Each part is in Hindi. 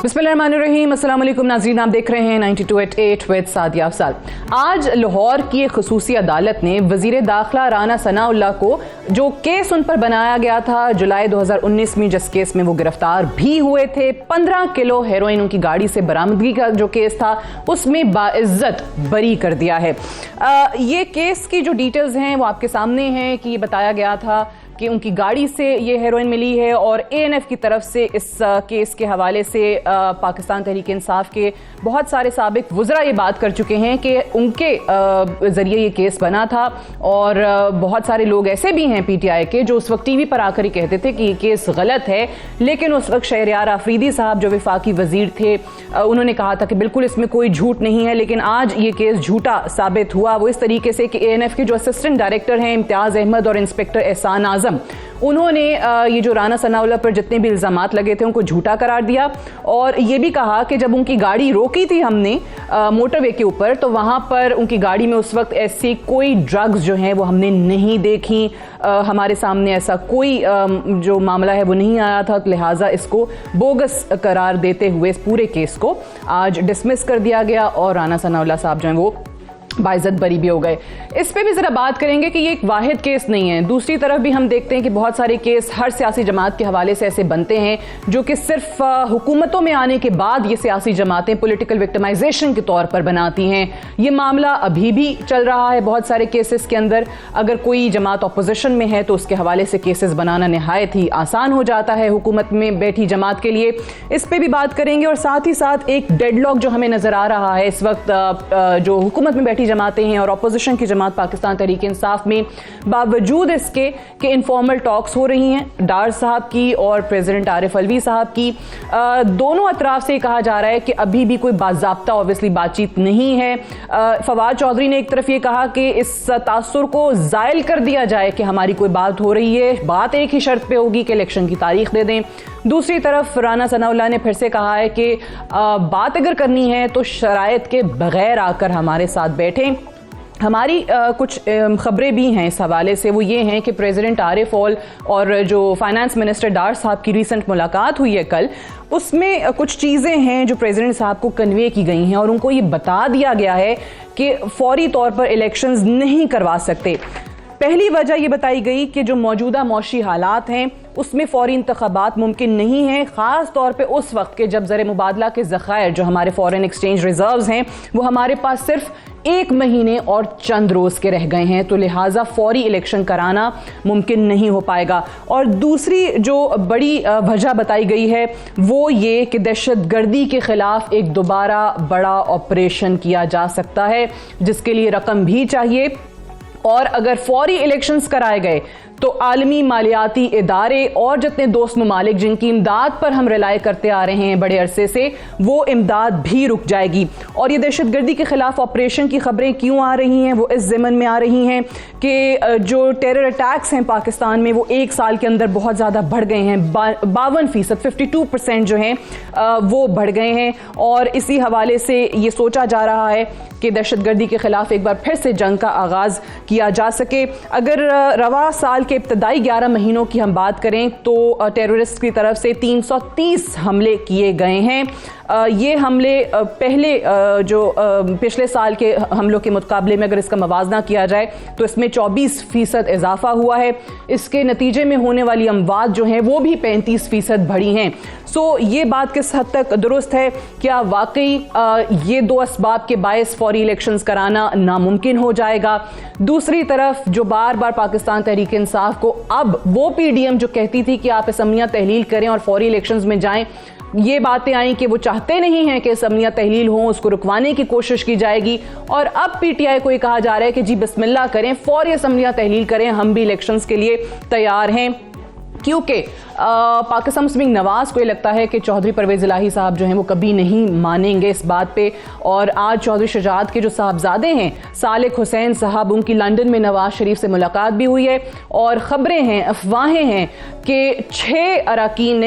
बिस्मिल्लाहिर्रहमानिर्रहीम, अस्सलाम वालेकुम नाज़रीन, आप देख रहे हैं 92@8 विद सादिया अफसाल। आज लाहौर की एक खुसूसी अदालत ने वज़ीर दाखिला राना सनाउल्लाह को जो केस उन पर बनाया गया था जुलाई 2019 में, जिस केस में वो गिरफ्तार भी हुए थे, 15 किलो हेरोइन उनकी गाड़ी से बरामदगी का जो केस था, उसमें बाइज्जत बरी कर दिया है। ये केस की जो डिटेल्स हैं वो आपके सामने हैं कि ये बताया गया था कि उनकी गाड़ी से ये हेरोइन मिली है और ANF की तरफ से इस केस के हवाले से पाकिस्तान तहरीक इंसाफ के बहुत सारे साबिक वुज़रा ये बात कर चुके हैं कि उनके ज़रिए ये केस बना था। और बहुत सारे लोग ऐसे भी हैं PTI के जो उस वक्त TV पर आकर ही कहते थे कि ये केस गलत है, लेकिन उस वक्त शहरयार आफरीदी साहब जो वफाकी वज़ीर थे उन्होंने कहा था कि बिल्कुल इसमें कोई झूठ नहीं है। लेकिन आज ये केस झूठा साबित हुआ, वो इस तरीके से कि ANF के जो असिस्टेंट डायरेक्टर हैं इम्तियाज़ अहमद और इंस्पेक्टर एहसान आज़म, उन्होंने ये जो राना सनाउल्लाह पर जितने भी इल्ज़ामात लगे थे उनको झूठा करार दिया। और ये भी कहा कि जब उनकी गाड़ी रोकी थी हमने मोटरवे के ऊपर, तो वहाँ पर उनकी गाड़ी में उस वक्त ऐसी कोई ड्रग्स जो हैं वो हमने नहीं देखी, हमारे सामने ऐसा कोई जो मामला है वो नहीं आया था, लिहाजा इसको बोगस करार देते हुए इस पूरे केस को आज डिसमिस कर दिया गया और राना सनाउल्लाह साहब जो हैं वो बाइज्जत बरी भी हो गए। इस पे भी ज़रा बात करेंगे कि ये एक वाहिद केस नहीं है। दूसरी तरफ भी हम देखते हैं कि बहुत सारे केस हर सियासी जमात के हवाले से ऐसे बनते हैं जो कि सिर्फ हुकूमतों में आने के बाद ये सियासी जमातें पॉलिटिकल विक्टिमाइजेशन के तौर पर बनाती हैं। ये मामला अभी भी चल रहा है बहुत सारे केसेस के अंदर। अगर कोई जमात अपोजिशन में है तो उसके हवाले से केसेस बनाना नहायत ही आसान हो जाता है हुकूमत में बैठी जमात के लिए। इस पर भी बात करेंगे और साथ ही साथ एक डेडलॉक जो हमें नज़र आ रहा है इस वक्त, जो हुकूमत में जमातें हैं और अपोजिशन की जमात पाकिस्तान तहरीक इंसाफ में, बावजूद इसके कि इनफॉर्मल टॉक्स हो रही हैं डार साहब की और प्रेसिडेंट आरिफ अलवी साहब की, दोनों अतराफ से कहा जा रहा है कि अभी भी कोई बाज़ाब्ता ऑब्वियसली बातचीत नहीं है। फवाद चौधरी ने एक तरफ ये कहा कि इस तासुर को ज़ायल कर दिया जाए कि हमारी कोई बात हो रही है, बात एक ही शर्त पे होगी कि इलेक्शन की तारीख दे दें। दूसरी तरफ राना सनाउल्लाह ने फिर से कहा है कि बात अगर करनी है तो शराइत के बगैर आकर हमारे साथ बैठें। हमारी कुछ खबरें भी हैं इस हवाले से, वो ये हैं कि प्रेसिडेंट आरिफ और जो फाइनेंस मिनिस्टर डार साहब की रीसेंट मुलाकात हुई है कल, उसमें कुछ चीज़ें हैं जो प्रेसिडेंट साहब को कन्वे की गई हैं और उनको ये बता दिया गया है कि फौरी तौर पर इलेक्शंस नहीं करवा सकते। पहली वजह ये बताई गई कि जो मौजूदा मौशी हालात हैं उसमें फौरी इंतखाबात मुमकिन नहीं है, ख़ास तौर पे उस वक्त के जब ज़र मुबादला के ज़खायर जो हमारे फॉरेन एक्सचेंज रिजर्व्स हैं वो हमारे पास सिर्फ 1 महीने और चंद रोज़ के रह गए हैं, तो लिहाजा फौरी इलेक्शन कराना मुमकिन नहीं हो पाएगा। और दूसरी जो बड़ी वजह बताई गई है वो ये कि दहशतगर्दी के ख़िलाफ़ एक दोबारा बड़ा ऑपरेशन किया जा सकता है जिसके लिए रकम भी चाहिए, और अगर फौरी इलेक्शंस कराए गए तो आलमी मालियाती इदारे और जितने दोस्त ममालिक जिनकी इमदाद पर हम रिलाय करते आ रहे हैं बड़े अरसे से, वो इमदाद भी रुक जाएगी। और ये दहशतगर्दी के ख़िलाफ़ ऑपरेशन की खबरें क्यों आ रही हैं, वो इस ज़मन में आ रही हैं कि जो टेरर अटैक्स हैं पाकिस्तान में वो 1 साल के अंदर बहुत ज़्यादा बढ़ गए हैं, 52%, 52% जो हैं वो बढ़ गए हैं। और इसी हवाले से ये सोचा जा रहा है कि दहशतगर्दी के ख़िलाफ़ एक बार फिर से जंग का आगाज़ किया जा सके। अगर रवा साल के इब्तदाई 11 महीनों की हम बात करें तो टेररिस्ट की तरफ से 330 हमले किए गए हैं। ये हमले पहले जो पिछले साल के हमलों के मुकाबले में अगर इसका मवाजना किया जाए तो इसमें 24% इजाफा हुआ है। इसके नतीजे में होने वाली अमवात जो हैं वो भी 35% बढ़ी हैं। सो ये बात किस हद तक दुरुस्त है, क्या वाकई ये 2 असबाब के बायस फौरी इलेक्शंस कराना नामुमकिन हो जाएगा? दूसरी तरफ जो बार बार पाकिस्तान तहरीक इंसाफ को अब वो PDM जो कहती थी कि आप असम्बलियाँ तहलील करें और फौरी इलेक्शंस में जाएं, ये बातें आई कि वो चाहते नहीं हैं कि असम्बलियाँ तहलील हों, उसको रुकवाने की कोशिश की जाएगी। और अब PTI को ये कहा जा रहा है कि जी बिस्मिल्लाह करें, फौरी असम्बलियाँ तहलील करें, हम भी इलेक्शंस के लिए तैयार हैं। क्योंकि पाकिस्तान मुस्लिम लीग नवाज़ को ये लगता है कि चौधरी परवेज़ इलाही साहब जो हैं वो कभी नहीं मानेंगे इस बात पे। और आज चौधरी शुजात के जो साहबजादे हैं सालिक हुसैन साहब, उनकी लंदन में नवाज शरीफ से मुलाकात भी हुई है और ख़बरें हैं, अफवाहें हैं कि 6 अरकान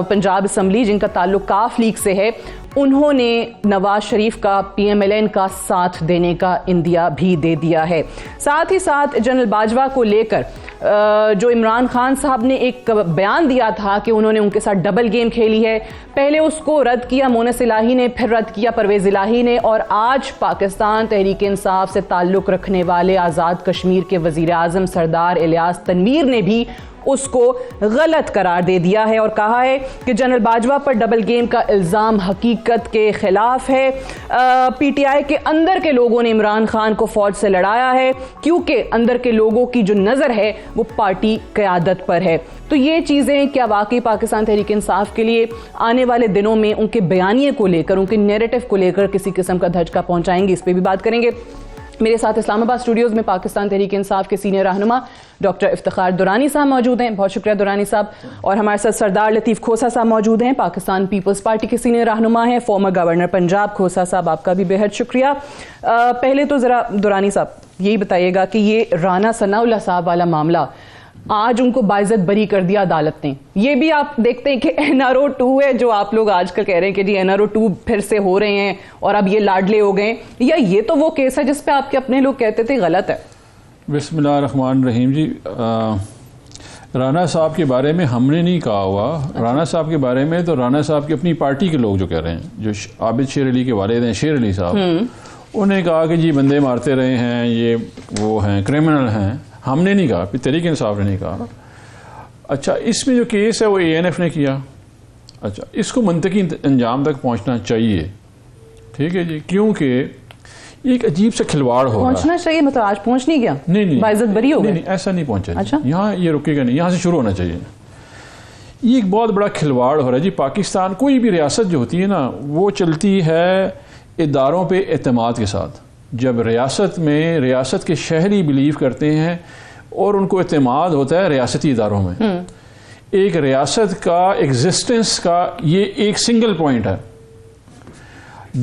पंजाब असम्बली जिनका ताल्लुक काफ लीग से है, उन्होंने नवाज शरीफ का PMLN का साथ देने का इंदिया भी दे दिया है। साथ ही साथ जनरल बाजवा को लेकर जो इमरान खान साहब ने एक बयान दिया था कि उन्होंने उनके साथ डबल गेम खेली है। पहले उसको रद्द किया मोनस इलाही ने, फिर रद्द किया परवेज इलाही ने, और आज पाकिस्तान तहरीक इंसाफ से ताल्लुक रखने वाले आज़ाद कश्मीर के वज़ीर आज़म सरदार इलियास तनवीर ने भी उसको गलत करार दे दिया है और कहा है कि जनरल बाजवा पर डबल गेम का इल्ज़ाम हकीकत के खिलाफ है। पीटीआई के अंदर के लोगों ने इमरान खान को फौज से लड़ाया है क्योंकि अंदर के लोगों की जो नज़र है वो पार्टी क़यादत पर है। तो ये चीज़ें क्या वाकई पाकिस्तान तहरीक इंसाफ के लिए आने वाले दिनों में उनके बयानिए को लेकर, उनके नैरेटिव को लेकर किसी किस्म का धचका पहुंचाएंगे? इस पर भी बात करेंगे। मेरे साथ इस्लामाबाद स्टूडियोज़ में पाकिस्तान तहरीक इंसाफ के सीनियर रहनुमा डॉक्टर इफ्तिखार दुरानी साहब मौजूद हैं, बहुत शुक्रिया दुरानी साहब। और हमारे साथ सरदार लतीफ़ खोसा साहब मौजूद हैं, पाकिस्तान पीपल्स पार्टी के सीनियर रहनुमा हैं, फॉर्मर गवर्नर पंजाब। खोसा साहब आपका भी बेहद शुक्रिया। पहले तो ज़रा दुरानी साहब यही बताइएगा कि ये राना सनाउल्लाह साहब वाला मामला, आज उनको बाइज्जत बरी कर दिया अदालत ने, ये भी आप देखते हैं कि NRO 2 है जो आप लोग आजकल कह रहे हैं कि जी NRO 2 फिर से हो रहे हैं और अब ये लाडले हो गए, या ये तो वो केस है जिस पे आपके अपने लोग कहते थे गलत है? बिस्मिल्लाहिर्रहमानिर्रहीम जी, राना साहब के बारे में हमने नहीं कहा हुआ। राना साहब के बारे में तो राना साहब की अपनी पार्टी के लोग जो कह रहे हैं, जो आबिद शेर अली के वालिद हैं शेर अली साहब, उन्हें कहा कि जी बंदे मारते रहे हैं, ये वो हैं, क्रिमिनल हैं। हमने नहीं कहा, फिर तहरीक इंसाफ ने नहीं कहा। अच्छा, इसमें जो केस है वो ANF ने किया। अच्छा, इसको मंतकी अंजाम तक पहुंचना चाहिए, ठीक है जी, क्योंकि एक अजीब सा खिलवाड़ हो पहुंचना चाहिए, मतलब आज पहुंच नहीं गया, नहीं बाइज्जत बरी हो गई, नहीं ऐसा नहीं पहुंचा। अच्छा, यहाँ ये रुकेगा नहीं, यहाँ से शुरू होना चाहिए। ये एक बहुत बड़ा खिलवाड़ हो रहा है जी। पाकिस्तान कोई भी रियासत जो होती है ना, वो चलती है इदारों पे एतमाद के साथ। जब रियासत में रियासत के शहरी बिलीव करते हैं और उनको एतमाद होता है रियासती इदारों में, एक रियासत का एग्जिस्टेंस का ये एक सिंगल पॉइंट है।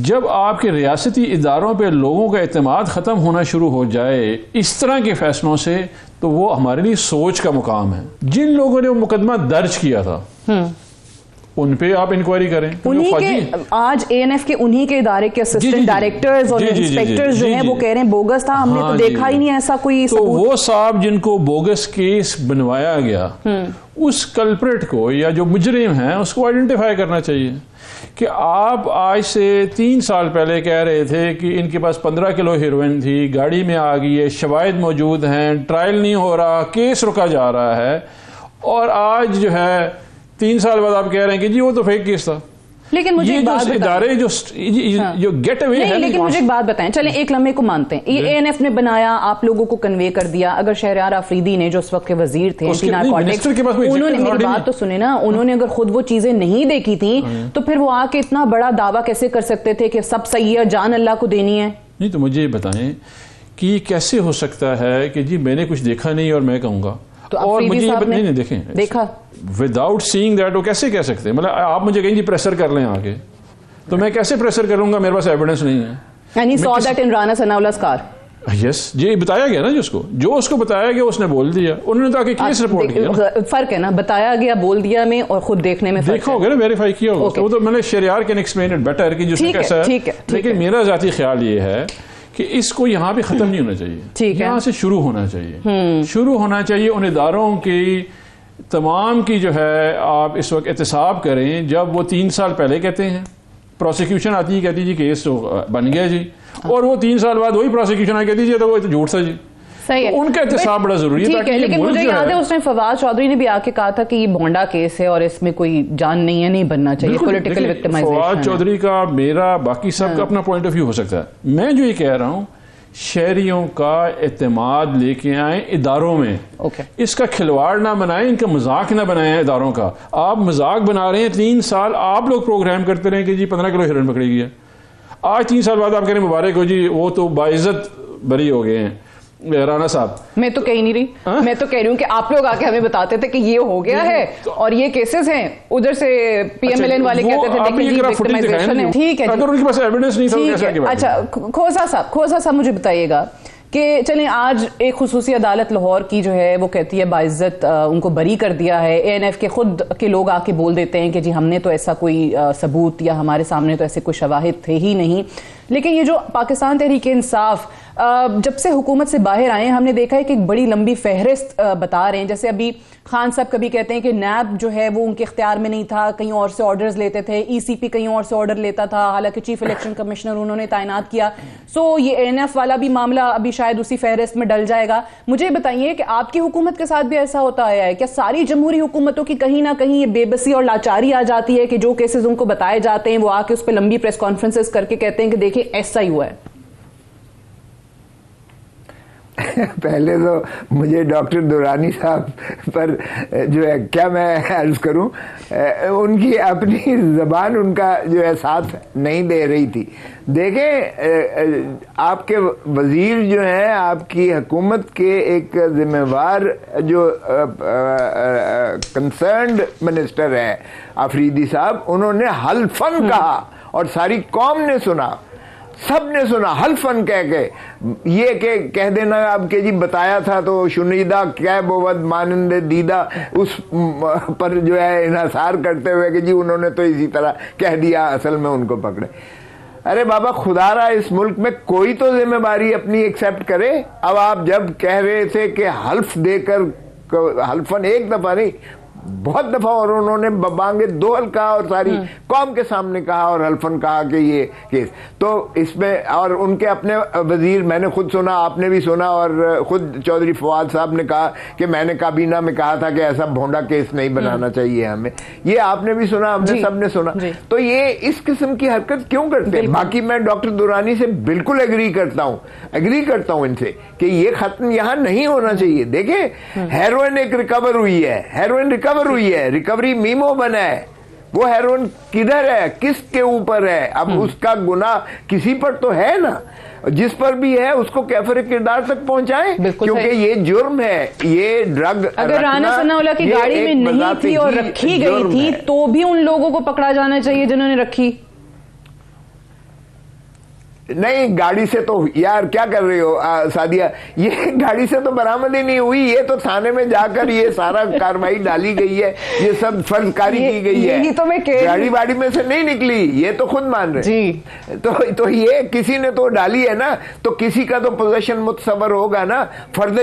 जब आपके रियासती इदारों पे लोगों का एतमाद ख़त्म होना शुरू हो जाए इस तरह के फैसलों से, तो वो हमारे लिए सोच का मुकाम है। जिन लोगों ने वो मुकदमा दर्ज किया था उन पे आप इंक्वायरी करें। उन्हीं के आज ANF के उन्हीं के इदारे के असिस्टेंट डायरेक्टर्स और इंस्पेक्टर्स जो हैं वो कह रहे हैं बोगस था, हमने तो देखा ही नहीं ऐसा कोई तो वो साहब जिनको बोगस केस बनवाया गया, उस कल्प्रेट को या जो मुजरिम हैं उसको आइडेंटिफाई करना चाहिए। कि आप आज से 3 साल पहले कह रहे थे कि इनके पास 15 किलो हेरोइन थी, गाड़ी में आ गई है, शवाहिद मौजूद हैं, ट्रायल नहीं हो रहा, केस रुका जा रहा है, और आज जो है 3 साल बाद आप कह रहे हैं कि जी वो तो फेक केस था। लेकिन मुझे ये जो इदारे जो गेट अवे है, लेकिन मुझे एक बात बताएं, चलें एक लम्हे को मानते हैं, ये ANF ने बनाया, आप लोगों को कन्वे कर दिया। अगर शहरयार आफरीदी ने जो उस वक्त के वजीर थे, उन्होंने, मेरी बात तो सुने ना, उन्होंने अगर खुद वो चीजें नहीं देखी थी तो फिर वो आके इतना बड़ा दावा कैसे कर सकते थे कि सब सही है, जान अल्लाह को देनी है? नहीं तो मुझे ये बताएं कि कैसे हो सकता है कि जी मैंने कुछ देखा नहीं और मैं कहूंगा, तो और मुझे ये नहीं देखें देखा विदाउट सीइंग दैट, वो कैसे कह सकते हैं? मतलब आप मुझे कहेंगे प्रेशर कर लें आगे, तो मैं कैसे प्रेशर करूंगा? मेरे पास एविडेंस नहीं है। And he saw that in Rana Sanaullah's car. Yes, ये बताया गया ना, जो उसको बताया गया उसने बोल दिया, उन्होंने तो आके केस रिपोर्ट किया। फर्क है ना, बताया गया बोल दिया में और खुद देखने में। देखा होगा ना, वेरीफाई किया होगा। वो तो मैंने Shahryar can explain it better कि जिसमें कैसा है। लेकिन मेरा जाती ख्याल ये है कि इसको यहाँ पे खत्म नहीं होना चाहिए, यहाँ से शुरू होना चाहिए। शुरू होना चाहिए उन इदारों की तमाम की जो है, आप इस वक्त एहतसाब करें। जब वो 3 साल पहले कहते हैं, प्रोसिक्यूशन आती है कहती जी केस तो बन गया जी, और वो 3 साल बाद वही प्रोसिक्यूशन आ कहती जी तो वो झूठ था जी। सही है, उनका एहतसाब बड़ा जरूरी है। ताकि लेकिन मुझे याद है उसने फवाद चौधरी ने भी आके कहा था कि ये भोंडा केस है और इसमें कोई जान नहीं है, नहीं बनना चाहिए, पॉलिटिकल विक्टिमाइजेशन। फवाद चौधरी का, मेरा, बाकी सबका अपना पॉइंट ऑफ व्यू हो सकता है। मैं जो ये कह रहा हूँ, शहरियों का एतमाद लेके आए इदारों में। इसका खिलवाड़ ना बनाएं, इनका मजाक ना बनाएं इदारों का। आप मजाक बना रहे हैं, 3 साल आप लोग प्रोग्राम करते रहे कि जी 15 किलो हेरोइन पकड़ी गई है। आज 3 साल बाद आप कह रहे हैं मुबारक हो जी, वो तो बाइज्जत बरी हो गए हैं राना साहब। मैं तो कह ही नहीं रही, मैं तो कह रही हूँ कि आप लोग आके हमें बताते थे कि ये हो गया है और ये केसेस हैं, उधर से PMLN वाले कहते थे ठीक है, अगर उनके पास एविडेंस नहीं था। अच्छा, खोसा साहब मुझे बताइएगा कि चलें आज एक खुसूसी अदालत लाहौर की जो है वो कहती है बाइज्जत उनको बरी कर दिया है। ANF के खुद के लोग आके बोल देते हैं कि जी हमने तो ऐसा कोई सबूत या हमारे सामने तो ऐसे कोई शवाहिद थे ही नहीं। लेकिन ये जो पाकिस्तान तहरीक इंसाफ जब से हुकूमत से बाहर आए हमने देखा है कि एक बड़ी लंबी फहरिस्त बता रहे हैं। जैसे अभी खान साहब कभी कहते हैं कि नैब जो है वो उनके इख्तियार में नहीं था, कहीं और से ऑर्डर्स लेते थे, ईसीपी कहीं और से ऑर्डर लेता था, हालांकि चीफ इलेक्शन कमिश्नर उन्होंने तैनात किया। सो ये एएनएफ वाला भी मामला अभी शायद उसी फहरिस्त में डल जाएगा। मुझे बताइए कि आपकी हुकूमत के साथ भी ऐसा होता आया है क्या? सारी जमहूरी हुकूमतों की कहीं ना कहीं ये बेबसी और लाचारी आ जाती है कि जो केसेस उनको बताए जाते हैं वो आके उस पर लंबी प्रेस कॉन्फ्रेंसेस करके कहते हैं कि देखिए ऐसा ही हुआ है। पहले तो मुझे डॉक्टर दुरानी साहब पर जो है क्या मैं अर्ज करूं, उनकी अपनी ज़बान उनका जो है साथ नहीं दे रही थी। देखें, आपके वज़ीर जो हैं, आपकी हुकूमत के एक ज़िम्मेवार जो कंसर्न्ड मिनिस्टर हैं आफरीदी साहब, उन्होंने हल्फन कहा और सारी कौम ने सुना, सब ने सुना, हल्फन कह के ये के कह देना अब के जी बताया था तो शुनीदा क्या बोवद मानंदे दीदा, उस पर जो है इन्हसार करते हुए कि जी उन्होंने तो इसी तरह कह दिया, असल में उनको पकड़े। अरे बाबा खुदारा, इस मुल्क में कोई तो जिम्मेदारी अपनी एक्सेप्ट करे। अब आप जब कह रहे थे कि हल्फ देकर, हल्फन एक दफा नहीं बहुत दफा, और उन्होंने बांगे दो हल कहा और सारी कौम के सामने कहा और हल्फन कहा कि ये केस तो इसमें, और उनके अपने वजीर, मैंने खुद सुना, आपने भी सुना, और खुद चौधरी फवाद साहब ने कहा कि मैंने काबीना में कहा था कि ऐसा भोंडा केस नहीं बनाना चाहिए हमें। ये आपने भी सुना, हमने सबने सुना। तो ये इस किस्म की हरकत क्यों करते हैं? बाकी मैं डॉक्टर दुरानी से बिल्कुल एग्री करता हूं इनसे कि ये खत्म यहां नहीं होना चाहिए। देखें, हेरोइन एक रिकवर हुई है, हेरोइन रिकवर हुई है, रिकवरी मीमो बना है, वो हेरोइन किधर है, किसके ऊपर है? अब उसका गुनाह किसी पर तो है ना, जिस पर भी है उसको कैफर किरदार तक पहुंचाएं, क्योंकि ये जुर्म है, ये ड्रग। अगर राना सनाउल्लाह की गाड़ी में नहीं थी और रखी गई थी तो भी उन लोगों को पकड़ा जाना चाहिए जिन्होंने रखी। नहीं, गाड़ी से तो यार क्या कर रही हो सादिया, ये गाड़ी से तो बरामद ही नहीं हुई, ये तो थाने में जाकर ये सारा कार्रवाई डाली गई है, ये सब फर्जकारी की गई है, तो मैं गाड़ी वाड़ी में से नहीं निकली, ये तो खुद मान रहे जी। तो ये किसी ने तो डाली है ना, तो किसी का तो पोजेशन मुतसबर होगा ना। फर्ज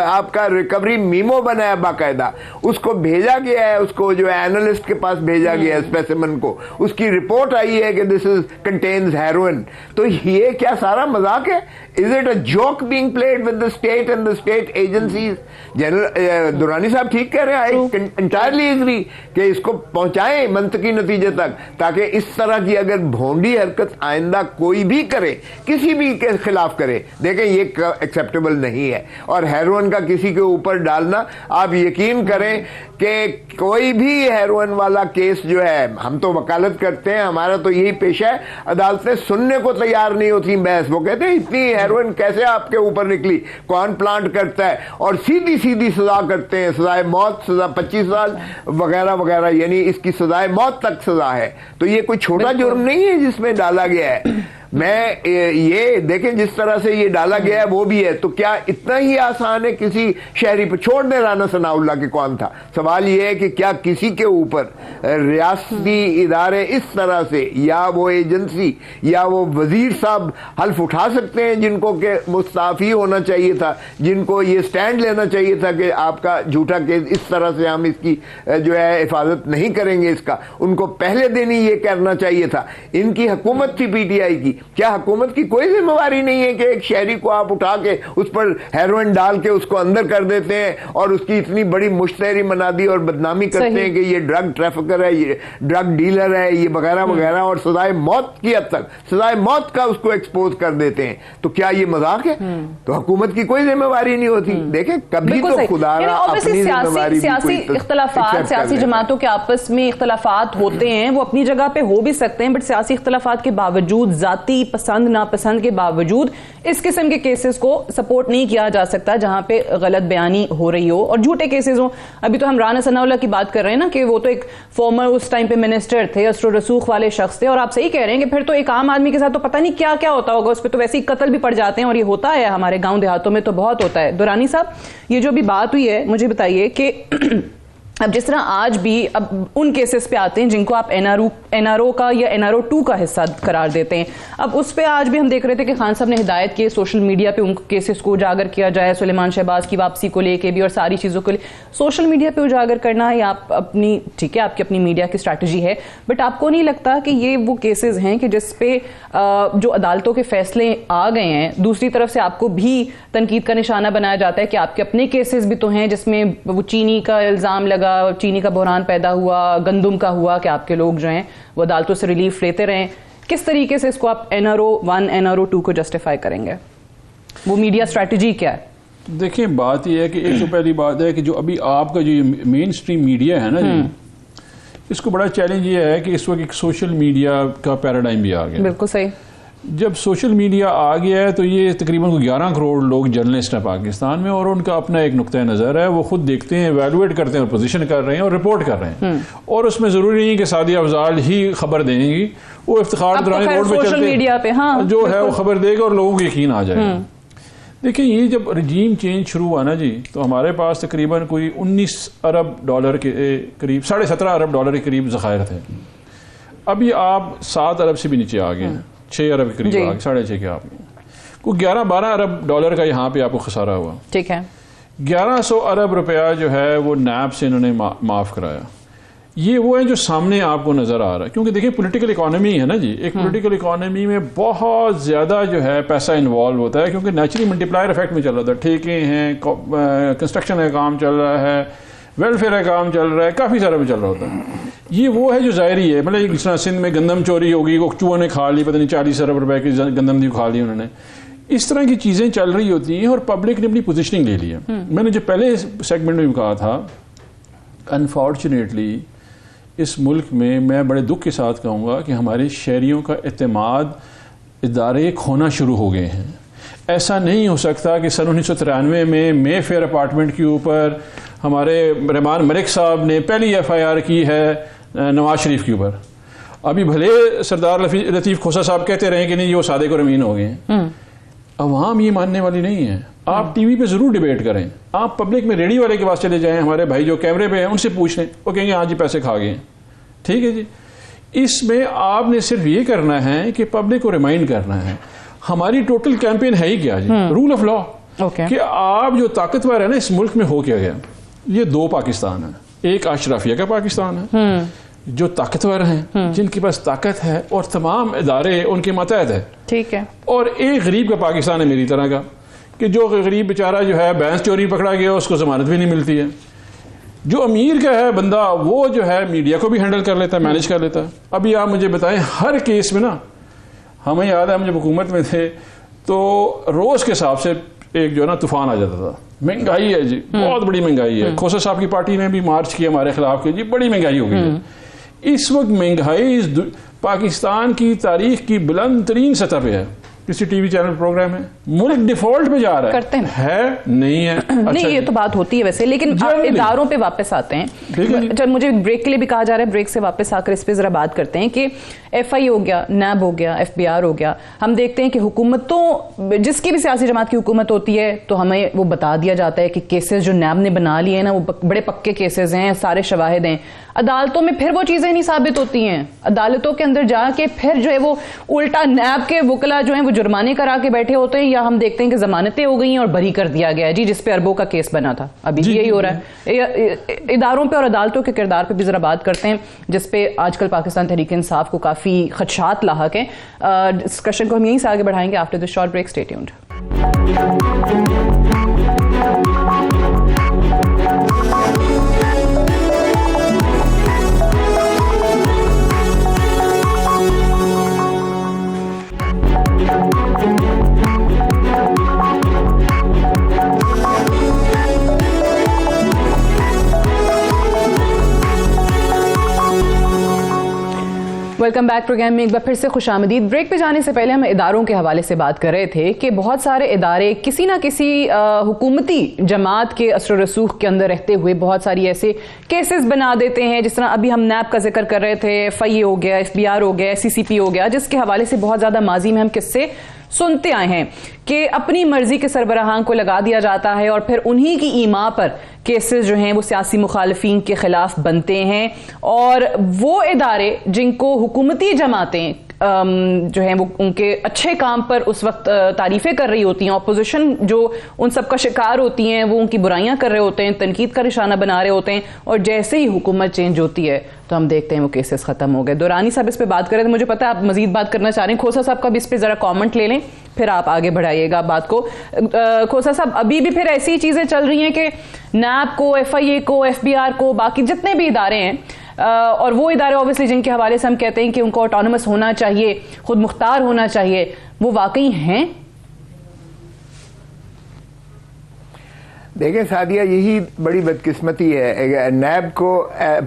आपका रिकवरी मीमो बना है बाकायदा, उसको भेजा गया है, उसको जो है एनालिस्ट के पास भेजा गया है, स्पेसिमेन को, उसकी रिपोर्ट आई है कि दिस इज कंटेन्स हेरोइन। तो ये क्या सारा मजाक है? Is it a joke being played with the state and the state agencies? General Durrani साहब ठीक कह रहे हैं, आई एंटायरली एग्री कि इसको पहुंचाएं मंतकी नतीजे तक, ताकि इस तरह की अगर भोंडी हरकत आइंदा कोई भी करे, किसी भी के खिलाफ करे, देखें ये एक्सेप्टेबल नहीं है। और हेरोइन का किसी के ऊपर डालना, आप यकीन करें कि कोई भी हेरोइन वाला केस जो है, हम तो वकालत करते हैं, हमारा तो यही पेशा है, अदालतें सुनने को तैयार नहीं होती बहस। वो कहते हैं इतनी हेरोइन कैसे आपके ऊपर निकली, कौन प्लांट करता है, और सीधी सीधी सजा करते हैं, सजाए मौत, सजा 25 साल वगैरह वगैरह, यानी इसकी सजाए मौत तक सजा है। तो ये कोई छोटा जुर्म नहीं है जिसमें डाला गया है। मैं ये देखें जिस तरह से ये डाला गया है वो भी है, तो क्या इतना ही आसान है किसी शहरी पर छोड़ दे? राना सनाउल्लाह के कौन था? सवाल ये है कि क्या किसी के ऊपर रियासती इदारे इस तरह से, या वो एजेंसी या वो वजीर साहब हल्फ उठा सकते हैं जिनको के मुस्ताफी होना चाहिए था, जिनको ये स्टैंड लेना चाहिए था कि आपका झूठा केस, इस तरह से हम इसकी जो है हिफाजत नहीं करेंगे इसका, उनको पहले दिन ही ये करना चाहिए था। इनकी हुकूमत थी पीटीआई की, क्या हुकूमत की कोई जिम्मेवारी नहीं है कि एक शहरी को आप उठा के उस पर हेरोइन डाल के उसको अंदर कर देते हैं और उसकी इतनी बड़ी मुश्तरी मना दी और बदनामी करते हैं कि ये ड्रग ट्रैफिकर है, ये ड्रग डीलर है, ये वगैरह वगैरह, और सजाए मौत की हद तक, सजाए मौत का उसको एक्सपोज कर देते हैं। तो क्या ये मजाक है? तो हुकूमत की कोई जिम्मेवारी नहीं होती। देखें, कभी तो खुदा अपनी जिम्मेवारी, सियासी इख्तलाफात, सियासी जमातों के आपस में इख्तलाफात होते हैं, वो अपनी जगह पे हो भी सकते हैं, बट सियासी इख्तलाफात के बावजूद, जाती पसंद नापसंद के बावजूद इस किस्म के केसेस को सपोर्ट नहीं किया जा सकता जहां पे गलत बयानी हो रही हो और झूठे केसेस हो। अभी तो हम राना सनाउल्लाह की बात कर रहे हैं ना, कि वो तो एक फॉर्मर उस टाइम पे मिनिस्टर थे, असर रसूख वाले शख्स थे, और आप सही कह रहे हैं कि फिर तो एक आम आदमी के साथ तो पता नहीं क्या क्या होता होगा, उस पर तो वैसे ही कत्ल भी पड़ जाते हैं, और ये होता है हमारे गाँव देहातों में तो बहुत होता है। दुरानी साहब, ये जो भी बात हुई है, मुझे बताइए कि अब जिस तरह आज भी अब उन केसेस पे आते हैं जिनको आप एनआरओ का या एनआरओ 2 का हिस्सा करार देते हैं, अब उस पे आज भी हम देख रहे थे कि खान साहब ने हिदायत की सोशल मीडिया पे उन केसेस को उजागर किया जाए, सुलेमान शहबाज की वापसी को लेके भी और सारी चीज़ों को सोशल मीडिया पे उजागर करना है आप अपनी, ठीक है, आपकी अपनी मीडिया की स्ट्रैटेजी है, बट आपको नहीं लगता कि ये वो केसेस हैं कि जिस पे जो अदालतों के फैसले आ गए हैं, दूसरी तरफ से आपको भी तनकीद का निशाना बनाया जाता है कि आपके अपने केसेस भी तो हैं जिसमें वो चीनी का इल्ज़ाम लगा, चीनी का बहरान पैदा हुआ, गंदुम का हुआ कि आपके लोग जो हैं वो अदालतों से रिलीफ लेते रहें। किस तरीके से इसको आप एनआरओ 1 एनआरओ 2 को जस्टिफाई करेंगे? वो मीडिया स्ट्रैटेजी क्या है? देखिए, बात यह है कि एक तो पहली बात है कि जो अभी आपका जो मेन स्ट्रीम मीडिया है ना जी, इसको बड़ा चैलेंज ये है कि इस वक्त एक सोशल मीडिया का पैराडाइम भी आ गया। बिल्कुल सही। जब सोशल मीडिया आ गया है तो ये तकरीबन 11 करोड़ लोग जर्नलिस्ट हैं पाकिस्तान में, और उनका अपना एक नुक्ता नज़र है, वो खुद देखते हैं, एवेलुएट करते हैं और पोजीशन कर रहे हैं और रिपोर्ट कर रहे हैं। और उसमें ज़रूरी नहीं कि सादिया अफजाल ही खबर देंगी, वो इफ्तिखार दुरानी रोड पे सोशल मीडिया पे जो है वो खबर देगा और लोगों को यकीन आ जाएगा। देखिए, ये जब रजीम चेंज शुरू हुआ ना जी, तो हमारे पास तकरीबन कोई 19 अरब डॉलर के करीब, 17.5 अरब डॉलर के करीब ज़खायर थे। अभी आप 7 अरब से भी नीचे आ गए हैं, 6 अरब के करीब आ गए, 6.5 के आप को 11-12 अरब डॉलर का यहाँ पे आपको खसारा हुआ। ठीक है। 1100 अरब रुपया जो है वो नैब से इन्होंने माफ़ कराया। ये वो है जो सामने आपको नज़र आ रहा है, क्योंकि देखिए पॉलिटिकल इकोनॉमी है ना जी, एक पॉलिटिकल इकोनॉमी में बहुत ज़्यादा जो है पैसा इन्वॉल्व होता है, क्योंकि नेचुरली मल्टीप्लायर इफेक्ट में चल रहा था, ठेके हैं, कंस्ट्रक्शन का काम चल रहा है, वेलफेयर का काम चल रहा है, काफ़ी सारा में चल रहा होता है। ये वो है जो ज़ाहिरी है, मतलब जिस तरह सिंध में गंदम चोरी होगी, वो चूहों ने खा ली, पता नहीं 40 अरब रुपए की गंदम दी खा ली उन्होंने, इस तरह की चीज़ें चल रही होती हैं और पब्लिक ने अपनी पोजीशनिंग ले ली है। मैंने जो पहले सेगमेंट में कहा था, अनफॉर्चुनेटली इस मुल्क में मैं बड़े दुख के साथ कहूँगा कि हमारे शहरियों का एतमाद इदारे खोना शुरू हो गए हैं। ऐसा नहीं हो सकता कि सन 1993 में मे फेयर अपार्टमेंट के ऊपर हमारे रहमान मलिक साहब ने पहली FIR की है नवाज शरीफ के ऊपर। अभी भले सरदार लतीफ़ खोसा साहब कहते रहे कि नहीं ये वो सादिक और अमीन हो गए हैं, अवाम ये मानने वाली नहीं है। आप टीवी पे ज़रूर डिबेट करें, आप पब्लिक में रेडियो वाले के पास चले जाएं, हमारे भाई जो कैमरे पे हैं उनसे पूछ लें, वो कहेंगे हाँ जी पैसे खा गए। ठीक है जी, इसमें आपने सिर्फ ये करना है कि पब्लिक को रिमाइंड करना है। हमारी टोटल कैंपेन है ही क्या जी? Rule of law. कि आप जो ताकतवर है ना इस मुल्क में हो क्या गया, ये 2 पाकिस्तान है, एक अशराफिया का पाकिस्तान है जो ताकतवर हैं, जिनके पास ताकत है और तमाम इदारे उनके मतहत है, ठीक है, और एक गरीब का पाकिस्तान है मेरी तरह का, कि जो गरीब बेचारा जो है भैंस चोरी पकड़ा गया उसको जमानत भी नहीं मिलती है। जो अमीर का है बंदा वो जो है मीडिया को भी हैंडल कर लेता है, मैनेज कर लेता है। अभी आप मुझे बताएं, हर केस में ना, हमें याद है हम जब हुकूमत में थे तो रोज़ के हिसाब से एक जो है ना तूफान आ जाता था। महंगाई है जी, बहुत बड़ी महंगाई है। खोसा साहब की पार्टी ने भी मार्च किया हमारे खिलाफ कि जी बड़ी महंगाई हो गई है। इस वक्त महंगाई पाकिस्तान की तारीख की बुलंद तरीन सतह पे है। किसी टीवी चैनल प्रोग्राम है, मुल्क डिफॉल्ट पे जा रहा है, करते हैं नहीं है। अच्छा, नहीं ये तो बात होती है वैसे, लेकिन आप इदारों पे वापस आते हैं। जब मुझे ब्रेक के लिए भी कहा जा रहा है, ब्रेक से वापस आकर इस पे जरा बात करते हैं कि FI हो गया, नैब हो गया, FBR हो गया, हम देखते हैं कि हुकूमतों, जिसकी भी सियासी जमात की हुकूमत होती है तो हमें वो बता दिया जाता है कि केसेस जो नैब ने बना लिए हैं ना वो बड़े पक्के केसेस हैं, सारे शवाहिद हैं। अदालतों में फिर वो चीजें नहीं साबित होती हैं, अदालतों के अंदर जाके फिर जो है वो उल्टा नैब के वकला जो है वो जुर्माने करा के बैठे होते हैं, या हम देखते हैं कि जमानतें हो गई हैं और बरी कर दिया गया है जी, जिसपे अरबों का केस बना था। अभी भी यही हो रहा है। इदारों पे और अदालतों के किरदार पे भी जरा बात करते हैं, जिसपे आजकल पाकिस्तान तहरीक इंसाफ को काफी खदशात लाहक है। डिस्कशन को हम यहीं से आगे बढ़ाएंगे after this short break. Stay tuned. Welcome back programme में एक बार फिर से खुशामदीद। ब्रेक पे जाने से पहले हम इदारों के हवाले से बात कर रहे थे कि बहुत सारे इदारे किसी ना किसी हुकूमती जमात के असर रसूख के अंदर रहते हुए बहुत सारी ऐसे केसेस बना देते हैं, जिस तरह अभी हम नैब का जिक्र कर रहे थे, FI हो गया, FBR हो गया, CCP हो गया, जिसके हवाले से बहुत ज़्यादा माजी में हम किस्से सुनते आए हैं कि अपनी मर्जी के सरबराहान को लगा दिया जाता है और फिर उन्हीं की ईमा पर केसेस जो हैं वो सियासी मुखालफीन के खिलाफ बनते हैं, और वो इदारे जिनको हुकूमती जमातें जो हैं वो उनके अच्छे काम पर उस वक्त तारीफें कर रही होती हैं, ऑपोजिशन जो उन सब का शिकार होती हैं वो उनकी बुराइयां कर रहे होते हैं, तनकीद का निशाना बना रहे होते हैं, और जैसे ही हुकूमत चेंज होती है तो हम देखते हैं वो केसेस खत्म हो गए। दुरानी साहब इस पे बात करें तो मुझे पता है आप मजीद बात करना चाह रहे हैं। खोसा साहब का भी इस पे जरा कमेंट ले लें, फिर आप आगे बढ़ाइएगा बात को। खोसा साहब, अभी भी फिर ऐसी चीजें चल रही हैं कि नैब को, FIA को, FBR को, बाकी जितने भी इदारे हैं, और वो इदारे ऑब्वियसली जिनके हवाले से हम कहते हैं कि उनको ऑटोनमस होना चाहिए, खुद मुख्तार होना चाहिए, वो वाकई हैं? देखिए सादिया, यही बड़ी बदकिस्मती है। नैब को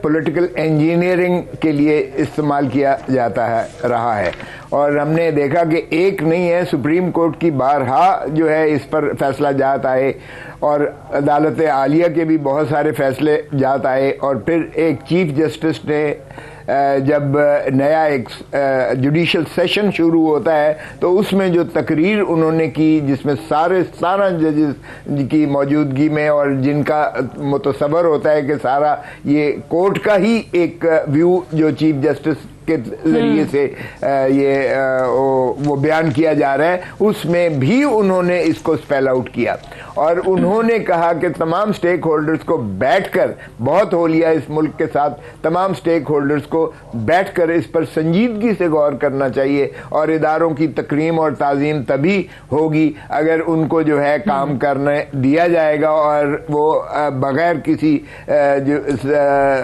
पॉलिटिकल इंजीनियरिंग के लिए इस्तेमाल किया जाता है रहा है, और हमने देखा कि एक नहीं है, सुप्रीम कोर्ट की बारहा जो है इस पर फैसला जात आए, और अदालत आलिया के भी बहुत सारे फैसले जात आए, और फिर एक चीफ जस्टिस ने जब नया एक जुडिशल सेशन शुरू होता है तो उसमें जो तकरीर उन्होंने की, जिसमें सारा जजेस की मौजूदगी में, और जिनका मुतसव्वर होता है कि सारा ये कोर्ट का ही एक व्यू जो चीफ जस्टिस के जरिए से वो बयान किया जा रहा है, उसमें भी उन्होंने इसको स्पेल आउट किया, और उन्होंने कहा कि तमाम स्टेक होल्डर्स को बैठकर, बहुत हो लिया इस मुल्क के साथ, तमाम स्टेक होल्डर्स को बैठकर इस पर संजीदगी से गौर करना चाहिए, और इदारों की तकरीम और ताज़ीम तभी होगी अगर उनको जो है काम करने दिया जाएगा, और वो बगैर किसी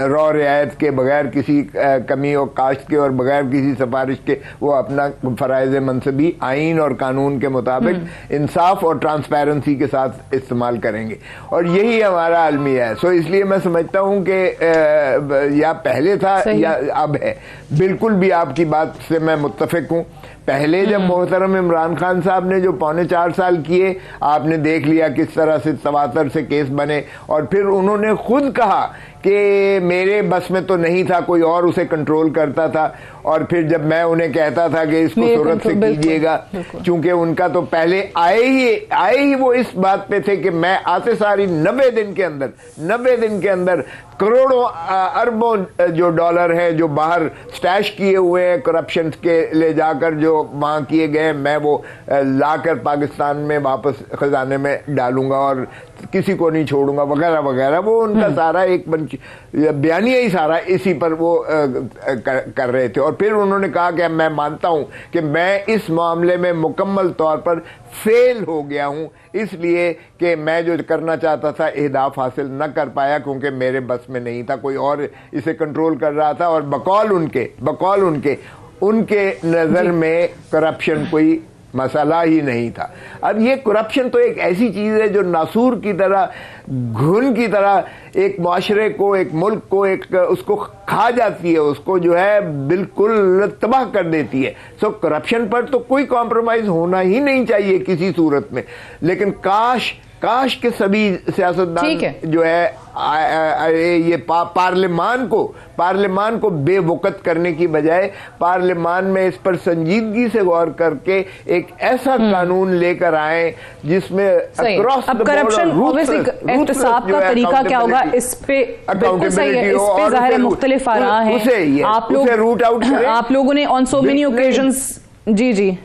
रॉ रियायत के, बगैर किसी कमी और काश्त और बगैर किसी सिफारिश के वो अपना फराइज मनसबी आइन और कानून के मुताबिक इंसाफ और ट्रांसपेरेंसी के साथ इस्तेमाल करेंगे, और यही हमारा अलमिया है। सो इसलिए मैं समझता हूं कि या पहले था या अब है। बिल्कुल भी आपकी बात से मैं मुत्तफिक हूं। पहले जब मोहतरम इमरान खान साहब ने जो 4.25 साल किए, आपने देख लिया किस तरह से तवातर से केस बने, और फिर उन्होंने खुद कहा कि मेरे बस में तो नहीं था, कोई और उसे कंट्रोल करता था, और फिर जब मैं उन्हें कहता था कि इसको सूरत से कीजिएगा, चूंकि उनका तो पहले आए ही वो इस बात पे थे कि मैं आते सारी 90 दिन के अंदर करोड़ों अरबों जो डॉलर है जो बाहर स्टैश किए हुए हैं करप्शन के ले जाकर जो वहां किए गए, मैं वो लाकर पाकिस्तान में वापस खजाने में डालूंगा और किसी को नहीं छोड़ूंगा, वगैरह वगैरह। वो उनका सारा एक बयानिया ही सारा इसी पर वो कर रहे थे। और फिर उन्होंने कहा कि मैं मानता हूं कि मैं इस मामले में मुकम्मल तौर पर फेल हो गया हूं, इसलिए कि मैं जो करना चाहता था अहदाफ हासिल न कर पाया, क्योंकि मेरे बस में नहीं था, कोई और इसे कंट्रोल कर रहा था। और बकौल उनके नज़र में करप्शन कोई मसला ही नहीं था। अब ये करप्शन तो एक ऐसी चीज़ है जो नासूर की तरह, घुन की तरह एक माशरे को, एक मुल्क को, उसको खा जाती है, उसको जो है बिल्कुल तबाह कर देती है। सो करप्शन पर तो कोई कॉम्प्रोमाइज़ होना ही नहीं चाहिए किसी सूरत में। लेकिन काश के सभी सियासतदान जो है ये पार्लियामान को बेवकत करने की बजाय पार्लियामान में इस पर संजीदगी से गौर करके एक ऐसा कानून लेकर आए जिसमें अक्रॉस द करप्शन एहतसाब का तरीका क्या होगा, इस पे बिल्कुल सही है, इस पे ज़ाहिर मुख्तलिफ आरा हैं। आप लोगों ने ऑन सो मेनी ओकेजन्स जी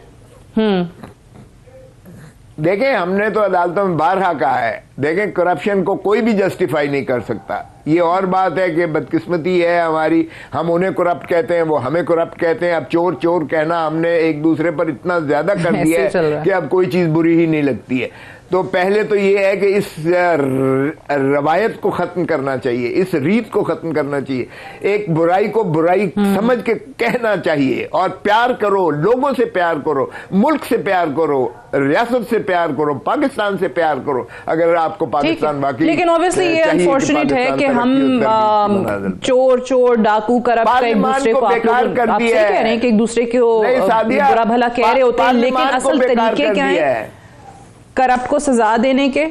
देखें, हमने तो अदालतों में बारहा कहा है, देखें करप्शन को कोई भी जस्टिफाई नहीं कर सकता। ये और बात है कि बदकिस्मती है हमारी, हम उन्हें करप्ट कहते हैं, वो हमें करप्ट कहते हैं। अब चोर कहना हमने एक दूसरे पर इतना ज्यादा कर दिया है कि अब कोई चीज बुरी ही नहीं लगती है। तो पहले तो ये है कि इस रवायत को ख़त्म करना चाहिए, इस रीत को ख़त्म करना चाहिए। एक बुराई को बुराई समझ के कहना चाहिए, और प्यार करो, लोगों से प्यार करो, मुल्क से प्यार करो, रियासत से प्यार करो, पाकिस्तान से प्यार करो, अगर आपको पाकिस्तान बाकी। लेकिन ऑब्वियसली ये अनफॉर्चुनेट है कि हम चोर डाकू करप्ट एक दूसरे को बेकार कर दिया है, कह रहे हैं कि एक दूसरे को बुरा भला कह रहे होते हैं, लेकिन असल तरीके क्या है करप्ट को सजा देने के?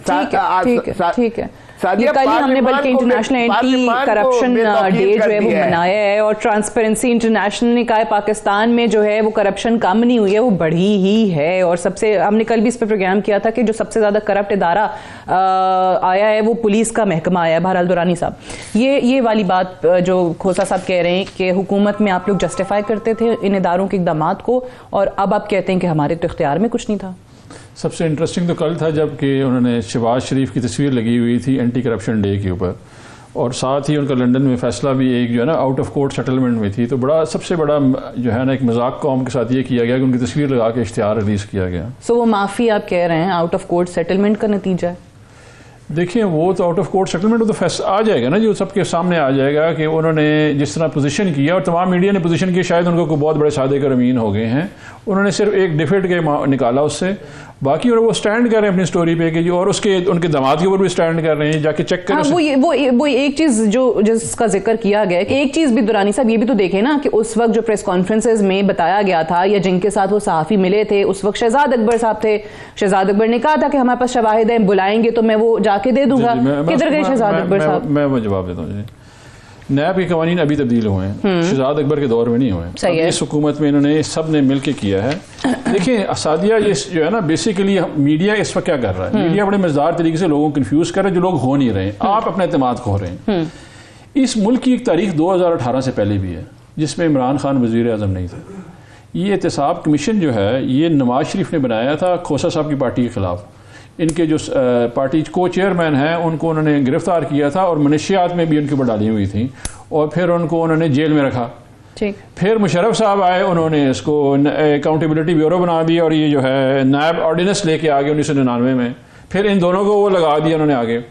ठीक है। सादिया, कल ही हमने बल्कि इंटरनेशनल एंटी करप्शन डे जो है वो मनाया है, और ट्रांसपेरेंसी इंटरनेशनल ने कहा है पाकिस्तान में जो है वो करप्शन कम नहीं हुई है, वो बढ़ी ही है। और सबसे, हमने कल भी इस पर प्रोग्राम किया था कि जो सबसे ज्यादा करप्ट इदारा आया है वो पुलिस का महकमा आया है। बहरहाल दुरानी साहब, ये वाली बात जो खोसा साहब कह रहे हैं कि हुकूमत में आप लोग जस्टिफाई करते थे इन इदारों के इकदामात को, और अब आप कहते हैं कि हमारे तो इख्तियार में कुछ नहीं था। सबसे इंटरेस्टिंग तो कल था जबकि उन्होंने शहबाज शरीफ की तस्वीर लगी हुई थी एंटी करप्शन डे के ऊपर, और साथ ही उनका लंदन में फैसला भी एक जो है ना आउट ऑफ कोर्ट सेटलमेंट में थी। तो बड़ा सबसे बड़ा जो है ना एक मजाक कौम के साथ ये किया गया कि उनकी तस्वीर लगा के इश्तिहार रिलीज़ किया गया। सो वो माफ़ी आप कह रहे हैं आउट ऑफ कोर्ट सेटलमेंट का नतीजा है? देखिए, वो तो आउट ऑफ कोर्ट सेटलमेंट तो फैसला आ जाएगा ना, जो सबके सामने आ जाएगा कि उन्होंने जिस तरह पोजीशन किया, और तमाम मीडिया ने पोजीशन की, शायद उनको कोई बहुत बड़े सादे कर अमीन हो गए हैं। उन्होंने सिर्फ एक डिफेट के निकाला उससे, बाकी और वो स्टैंड कर रहे हैं अपनी स्टोरी पे कि और उसके उनके दामाद के ऊपर भी स्टैंड कर रहे हैं, जाके चेक करें। हाँ, वो एक चीज जो जिसका जिक्र किया गया है कि एक चीज भी दुरानी साहब ये भी तो देखें ना कि उस वक्त जो प्रेस कॉन्फ्रेंसेज में बताया गया था या जिनके साथ वो सहाफ़ी मिले थे, उस वक्त शहजाद अकबर साहब थे। शहजाद अकबर ने कहा था कि हमारे पास शवाहिद है, बुलाएंगे तो मैं वो जाके दे दूंगा। किधर गए शहजाद अकबर साहब? मैं जवाब देता हूँ। नैब के कवानीन अभी तब्दील हुए हैं, शहजाद अकबर के दौर में नहीं हुए। इस हुकूमत में इन्होंने सब ने मिलकर किया है। देखिए सादिया, ये जो है ना बेसिकली मीडिया इस वक्त क्या कर रहा है, मीडिया बड़े मजेदार तरीके से लोगों को कंफ्यूज कर रहे हैं जो लोग हो नहीं रहे हैं। आप अपने एतमाद खो रहे हैं। इस मुल्क की एक तारीख 2018 से पहले भी है जिसमें इमरान खान वज़ीर आज़म नहीं थे। ये एहतसाब कमीशन जो है ये नवाज शरीफ ने बनाया था खोसा साहब की पार्टी के खिलाफ। इनके जो पार्टी को चेयरमैन हैं उनको उन्होंने गिरफ्तार किया था और मनशियात में भी उनके ऊपर डाली हुई थी, और फिर उनको उन्होंने जेल में रखा। ठीक। फिर मुशर्रफ साहब आए, उन्होंने इसको अकाउंटेबिलिटी ब्यूरो बना दिया, और ये जो है नायब ऑर्डिनेंस लेके आ गए 1999 में। फिर इन दोनों को वो लगा दिया उन्होंने आगे।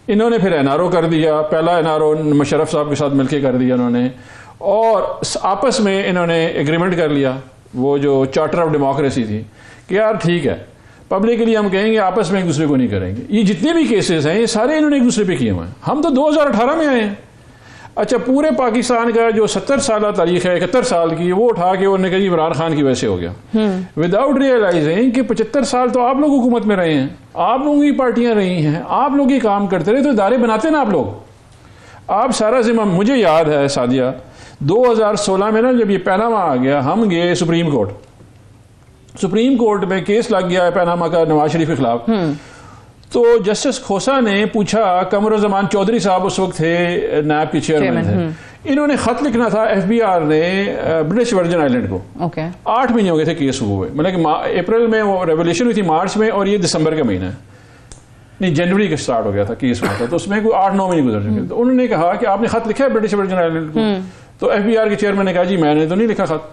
इन्होंने फिर एनआरओ कर दिया, पहला एनआरओ मुशर्रफ साहब के साथ मिलकर कर दिया उन्होंने, और आपस में इन्होंने एग्रीमेंट कर लिया, वो जो चार्टर ऑफ डेमोक्रेसी थी कि यार ठीक है पब्लिक के लिए हम कहेंगे, आपस में एक दूसरे को नहीं करेंगे। ये जितने भी केसेस हैं ये सारे इन्होंने एक दूसरे पे किए हुए हैं। हम तो 2018 में आए हैं। अच्छा, पूरे पाकिस्तान का जो 70 साल तारीख है 71 साल की, वो उठा के उन्होंने कहा इमरान खान की वजह से हो गया, विदाउट रियलाइजिंग कि 75 साल तो आप लोग हुकूमत में रहे हैं, आप लोगों की पार्टियां रही हैं, आप लोग ये काम करते रहे, तो इदारे बनाते ना आप लोग। आप सारा जिम्मा, मुझे याद है सादिया 2016 में ना जब ये पैनामा आ गया, हम गए सुप्रीम कोर्ट में केस लग गया है पैनामा का नवाज शरीफ के खिलाफ। तो जस्टिस खोसा ने पूछा, कमरुज़्ज़मान चौधरी साहब उस वक्त थे नैब के चेयरमैन थे, इन्होंने खत लिखना था एफबीआर ने ब्रिटिश वर्जिन आइलैंड को। 8 महीने हो गए थे केस हुए, मतलब कि अप्रैल में वो रेवोल्यूशन हुई थी, मार्च में, और ये दिसंबर का महीना है, नहीं जनवरी का स्टार्ट हो गया था केस हुआ था, तो उसमें कोई 8-9 महीने गुजर चुके। तो उन्होंने कहा कि आपने खत लिखा है ब्रिटिश वर्जिन आइलैंड को? तो एफबीआर के चेयरमैन ने कहा जी मैंने तो नहीं लिखा खत।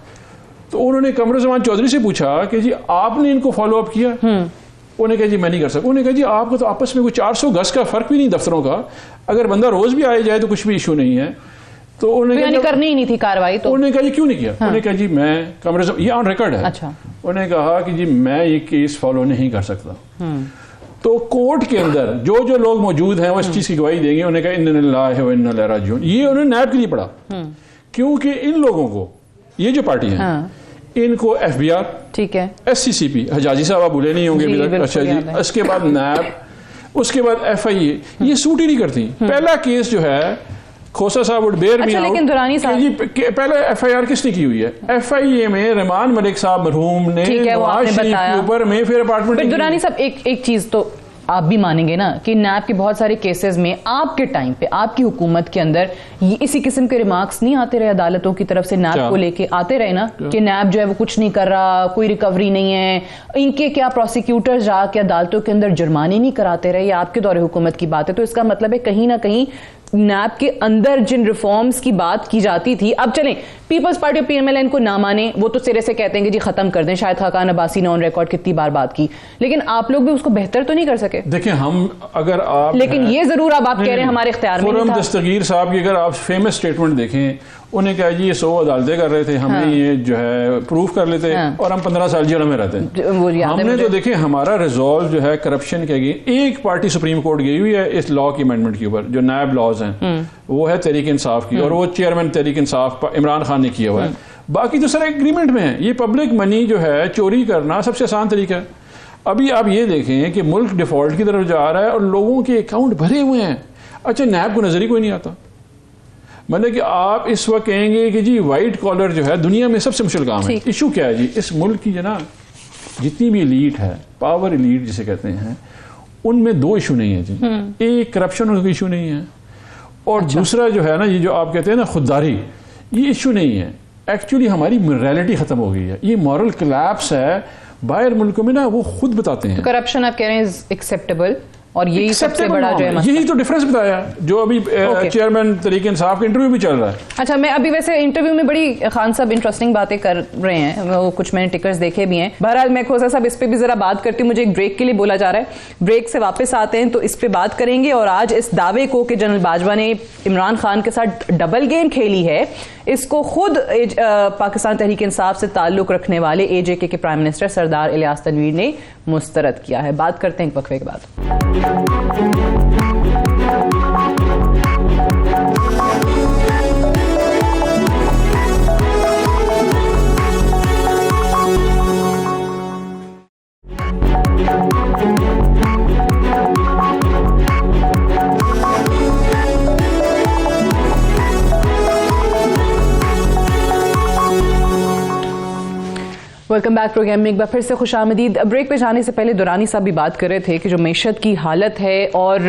तो उन्होंने कमरुज़्ज़मान चौधरी से पूछा कि जी आपने इनको फॉलो अप किया? उन्होंने कहा जी मैं नहीं कर सकता। उन्होंने कहा जी आपको तो आपस में कोई 400 गज का फर्क भी नहीं दफ्तरों का, अगर बंदा रोज भी आए जाए तो कुछ भी इशू नहीं है। तो उन्होंने करनी ही नहीं थी कार्रवाई। तो उन्होंने कहा जी क्यों नहीं किया? उन्होंने कहा जी मैं कमरुज़्ज़मान, ये ऑन रिकॉर्ड है। अच्छा। उन्होंने कहा कि जी मैं ये केस फॉलो नहीं कर सकता। तो कोर्ट के अंदर जो जो लोग मौजूद हैं वो इस चीज की गवाही देंगे। उन्होंने कहा इन्ना लिल्लाहि व इन्ना इलैहि राजिऊन। ये उन्होंने नैब के लिए पढ़ा, क्योंकि इन लोगों को, ये जो पार्टी है, इनको एफबीआर, ठीक है, एससीसीपी, हजाजी साहब आप भूले नहीं होंगे अभी तक, अच्छा जी, उसके बाद नैब, उसके बाद एफआईए, ये सूट ही नहीं करती। पहला केस जो है खोसा साहब वुड बेयर मी आउट, लेकिन दुरानी साहब पहले एफआईआर किसने की हुई है? एफआईए में रहमान मलिक साहब मरहूम ने नवाज शरीफ के ऊपर में फिर अपार्टमेंट। दुरानी साहब एक चीज तो आप भी मानेंगे ना कि नैब के बहुत सारे केसेस में आपके टाइम पे, आपकी हुकूमत के अंदर इसी किस्म के रिमार्क्स नहीं आते रहे अदालतों की तरफ से? नैब को लेके आते रहे ना कि नैब जो है वो कुछ नहीं कर रहा, कोई रिकवरी नहीं है, इनके क्या प्रोसिक्यूटर्स जाके अदालतों के अंदर जुर्माने नहीं कराते रहे? ये आपके दौरे हुकूमत की बात है। तो इसका मतलब है कहीं ना कहीं नैब के अंदर जिन रिफॉर्म्स की बात की जाती थी, अब चलें पीपल्स पार्टी ऑफ पीएमएल को ना माने, वो तो सिरे से कहते हैं कि जी खत्म कर दें। शायद खाकान अब्बासी ने ऑन रिकॉर्ड कितनी बार बात की, लेकिन आप लोग भी उसको बेहतर तो नहीं कर सके। देखिए हम अगर आप, लेकिन ये जरूर अब आप कह रहे हैं हमारे इख्तियार में था। दस्तगीर साहब की अगर आप फेमस स्टेटमेंट देखें, उन्हें कहा जी ये 100 अदालतें कर रहे थे, हमने ये जो है प्रूफ कर लेते और हम 15 साल जेल में रहते हैं। हमने तो देखें हमारा रिजॉल्व जो है करप्शन के अगेंस्ट, एक पार्टी सुप्रीम कोर्ट गई हुई है इस लॉ की अमेंडमेंट के ऊपर, जो नैब लॉज हैं, वो है तहरीक इंसाफ की, और वो चेयरमैन तहरीक इंसाफ इमरान खान ने किया हुआ है। बाकी तो सर एग्रीमेंट में है। ये पब्लिक मनी जो है चोरी करना सबसे आसान तरीका है। अभी आप ये देखें कि मुल्क डिफॉल्ट की तरफ जा रहा है और लोगों के अकाउंट भरे हुए हैं। अच्छा, नैब को नजर ही कोई नहीं आता। मतलब कि आप इस वक्त कहेंगे कि जी वाइट कॉलर जो है दुनिया में सबसे मुश्किल काम है। इशू क्या है जी, इस मुल्क की जो ना जितनी भी एलीट है, पावर एलीट जिसे कहते हैं, उनमें दो इशू नहीं है जी। एक करप्शन का इशू नहीं है, और दूसरा जो है ना ये जो आप कहते हैं ना खुददारी, ये इशू नहीं है। एक्चुअली हमारी मोरालिटी खत्म हो गई है, ये मॉरल कोलैप्स है। बाहर मुल्कों में ना वो खुद बताते हैं। तो करप्शन आप कह रहे हैं एक्सेप्टेबल, और यही सबसे बड़ा जो है मसला। यही तो डिफरेंस बताया जो अभी चेयरमैन तरीके इंसाफ का इंटरव्यू भी चल रहा है। अच्छा, मैं अभी वैसे इंटरव्यू में बड़ी खान साहब इंटरेस्टिंग बातें कर रहे हैं, वो कुछ मैंने टिकर्स देखे भी हैं। बहरहाल मैं खोसा साहब इस पे भी जरा बात करती हूँ, मुझे एक ब्रेक के लिए बोला जा रहा है। ब्रेक से वापस आते हैं तो इस पे बात करेंगे। और आज इस दावे को कि जनरल बाजवा ने इमरान खान के साथ डबल गेम खेली है, इसको खुद पाकिस्तान तहरीक इंसाफ से ताल्लुक रखने वाले AJK के प्राइम मिनिस्टर सरदार इलियास तनवीर ने मुस्तरद किया है। बात करते हैं एक वक्फे के बाद। वेलकम बैक प्रोग्राम में एक बार फिर से खुशामदीद। ब्रेक पे जाने से पहले दुरानी साहब भी बात कर रहे थे कि जो मैशत की हालत है और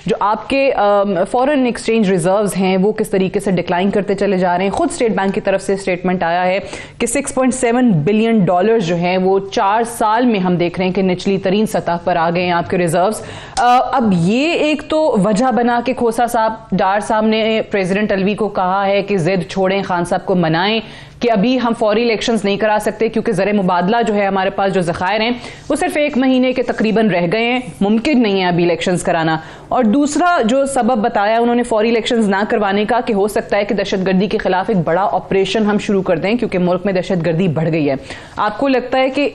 जो आपके फॉरेन एक्सचेंज रिजर्व्स हैं वो किस तरीके से डिक्लाइन करते चले जा रहे हैं। खुद स्टेट बैंक की तरफ से स्टेटमेंट आया है कि $6.7 बिलियन जो हैं वो 4 साल में हम देख रहे हैं कि निचली तरीन सतह पर आ गए हैं आपके रिजर्व्स। अब ये एक तो वजह बना के खोसा साहब, डार साहब ने प्रेसिडेंट अलवी को कहा है कि जिद छोड़ें, खान साहब को मनाएं कि अभी हम फौरी इलेक्शंस नहीं करा सकते क्योंकि ज़र मुबादला जो है हमारे पास जो ज़खायर हैं वो सिर्फ 1 महीने के तकरीबन रह गए हैं, मुमकिन नहीं है अभी इलेक्शंस कराना। और दूसरा जो सबब बताया उन्होंने फौरी इलेक्शंस ना करवाने का कि हो सकता है कि दहशतगर्दी के खिलाफ एक बड़ा ऑपरेशन हम शुरू कर दें क्योंकि मुल्क में दहशतगर्दी बढ़ गई है। आपको लगता है कि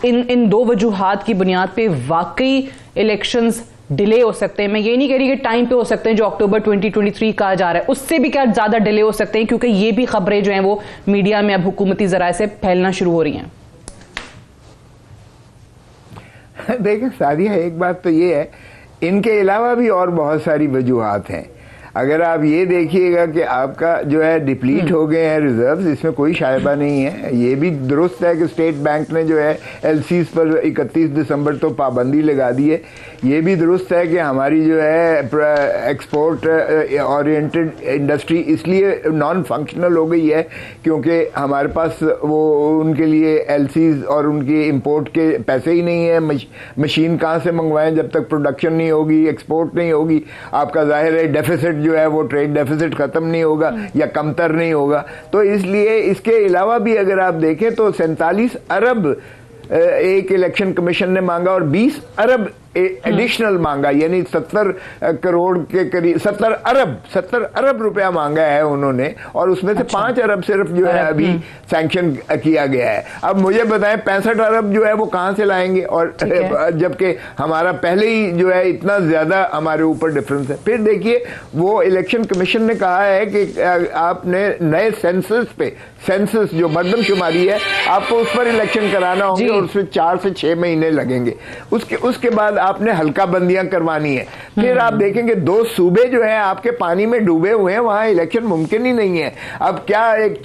इन दो वजूहात की बुनियाद पर वाकई इलेक्शंस डिले हो सकते हैं? मैं ये नहीं कह रही कि टाइम पे हो सकते हैं जो अक्टूबर 2023 कहा जा रहा है, उससे भी क्या ज्यादा डिले हो सकते हैं क्योंकि ये भी खबरें जो हैं वो मीडिया में अब हुकूमती जराए से फैलना शुरू हो रही हैं। देखिए सादिया, एक बात तो ये है, इनके अलावा भी और बहुत सारी वजूहात हैं। अगर आप ये देखिएगा कि आपका जो है डिप्लीट हो गए हैं रिजर्व्स, इसमें कोई शायबा नहीं है। ये भी दुरुस्त है कि स्टेट बैंक ने जो है LCs पर 31 दिसंबर तो पाबंदी लगा दी है। ये भी दुरुस्त है कि हमारी जो है एक्सपोर्ट ओरिएंटेड इंडस्ट्री इसलिए नॉन फंक्शनल हो गई है क्योंकि हमारे पास वो उनके लिए LCs और उनकी इंपोर्ट के पैसे ही नहीं है। मशीन कहाँ से मंगवाएं जब तक प्रोडक्शन नहीं होगी, एक्सपोर्ट नहीं होगी। आपका जाहिर है डेफिसिट जो है वो ट्रेड डेफिसिट खत्म नहीं होगा या कमतर नहीं होगा। तो इसलिए इसके अलावा भी अगर आप देखें तो 47 अरब एक इलेक्शन कमीशन ने मांगा और 20 अरब एडिशनल मांगा, यानी 70 करोड़ के करीब 70 अरब रुपया मांगा है उन्होंने, और उसमें से 5 अरब सिर्फ जो है अभी सैंक्शन किया गया है। अब मुझे बताएं 65 अरब जो है वो कहां से लाएंगे, और जबकि हमारा पहले ही जो है इतना ज्यादा हमारे ऊपर डिफरेंस है। फिर देखिए वो इलेक्शन कमीशन ने कहा है कि आपने नए सेंसस जो मर्दमशुमारी है आपको उस पर इलेक्शन कराना होंगे और उसमें 4 से 6 महीने लगेंगे। उसके बाद आपने हल्का बंदियां करवानी है। फिर आप देखेंगे 2 सूबे जो हैं आपके पानी में डूबे हुए हैं, वहां इलेक्शन मुमकिन ही नहीं है। अब क्या एक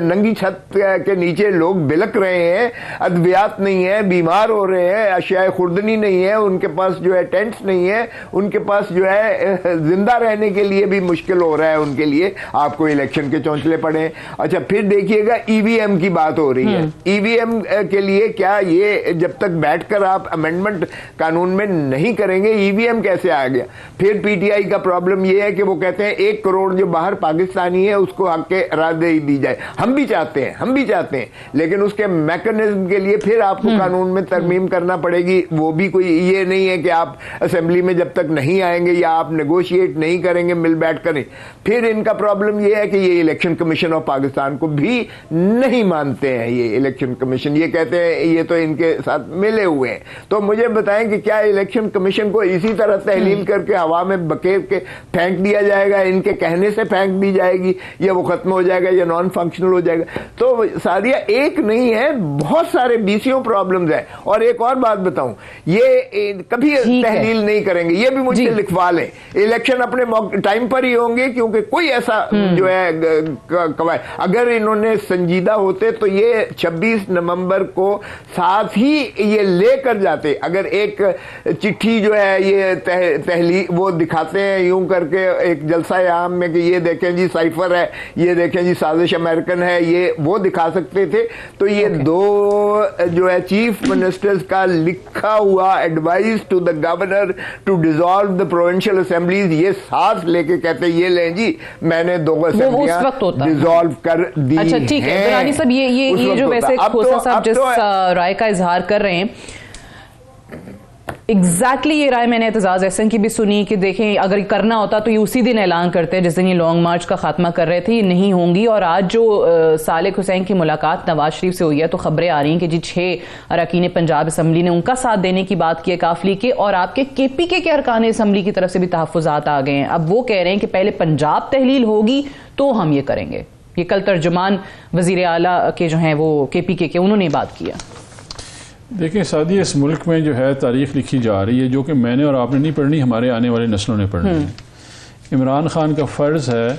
नंगी छत के नीचे लोग बिलक रहे हैं, अद्वियात नहीं है, बीमार हो रहे हैं, अशियाए खुर्दनी नहीं है, उनके पास जो है टेंट्स नहीं है, उनके पास जो है जिंदा रहने के लिए भी मुश्किल हो रहा है उनके लिए, आपको इलेक्शन के चौंचले पड़े। अच्छा, फिर देखिएगा EVM की बात हो रही है। EVM के लिए क्या ये जब तक बैठकर आप अमेंडमेंट कानून में नहीं करेंगे, EVM कैसे आ गया? फिर PTI का प्रॉब्लम ये है कि वो कहते हैं 1 करोड़ जो बाहर पाकिस्तानी है उसको हक के राहदरी दी जाए। हम भी चाहते हैं, लेकिन उसके मैकेनिज्म के लिए फिर आपको कानून में तरमीम करना पड़ेगी। वो भी कोई ये नहीं है कि आप असेंबली में जब तक नहीं आएंगे या आप नेगोशिएट नहीं करेंगे मिल बैठ कर। फिर इनका प्रॉब्लम ये है कि ये इलेक्शन कमीशन ऑफ पाकिस्तान को भी नहीं मानते हैं। ये इलेक्शन कमीशन ये कहते हैं ये तो इनके साथ मिले हुए हैं। तो मुझे बताएं कि क्या इलेक्शन कमीशन को इसी तरह तहलील करके हवा में बकेर के फेंक दिया जाएगा, इनके कहने से फेंक दी जाएगी, या वो खत्म हो जाएगा या नॉन फंक्शनल हो जाएगा। तो सादिया एक नहीं है, बहुत सारे बीसियों प्रॉब्लम्स है। और एक और बात बताऊं, ये कभी तहलील नहीं करेंगे, ये भी मुझे लिखवा लें, इलेक्शन अपने टाइम पर ही होंगे, क्योंकि कोई ऐसा जो है अगर इन्होंने संजीदा होते तो ये 26 नवंबर को साथ ही ये लेकर जाते। अगर एक चिट्ठी जो है ये तहलील वो दिखाते हैं यूं करके एक जलसा आम में कि ये देखें जी साइफर है, ये देखें जी साजिश अमेरिकन है, ये वो दिखा सकते थे। तो ये दो जो है चीफ मिनिस्टर्स का लिखा हुआ advice to the governor to dissolve the provincial assemblies, ये साथ लेके कहते ये लें जी मैंने 2 असेंबलियां डिसॉल्व कर दी। अच्छा ठीक है दुरानी साहब, ये जो वैसे खोसा साहब जिस राय का इजहार कर रहे हैं, एग्जैक्टली ये राय मैंने एतजाज एहसन की भी सुनी कि देखें अगर करना होता तो ये उसी दिन ऐलान करते हैं जिस दिन ये लॉन्ग मार्च का खात्मा कर रहे थे, ये नहीं होंगी। और आज जो सालेक हुसैन की मुलाकात नवाज शरीफ से हुई है तो खबरें आ रही हैं कि जी 6 अरकान पंजाब असम्बली ने उनका साथ देने की बात की है काफली के, और आपके KPK के अरकान असम्बली की तरफ से भी तहफ़्फ़ुज़ात आ गए हैं। अब वो कह रहे हैं कि पहले पंजाब तहलील होगी तो हम ये करेंगे। ये कल तर्जुमान वज़ीर आला के जो हैं वो KPK के, उन्होंने बात किया। देखिए सादी, इस मुल्क में जो है तारीख लिखी जा रही है जो कि मैंने और आपने नहीं पढ़नी, हमारे आने वाले नस्लों ने पढ़नी है। इमरान खान का फ़र्ज़ है,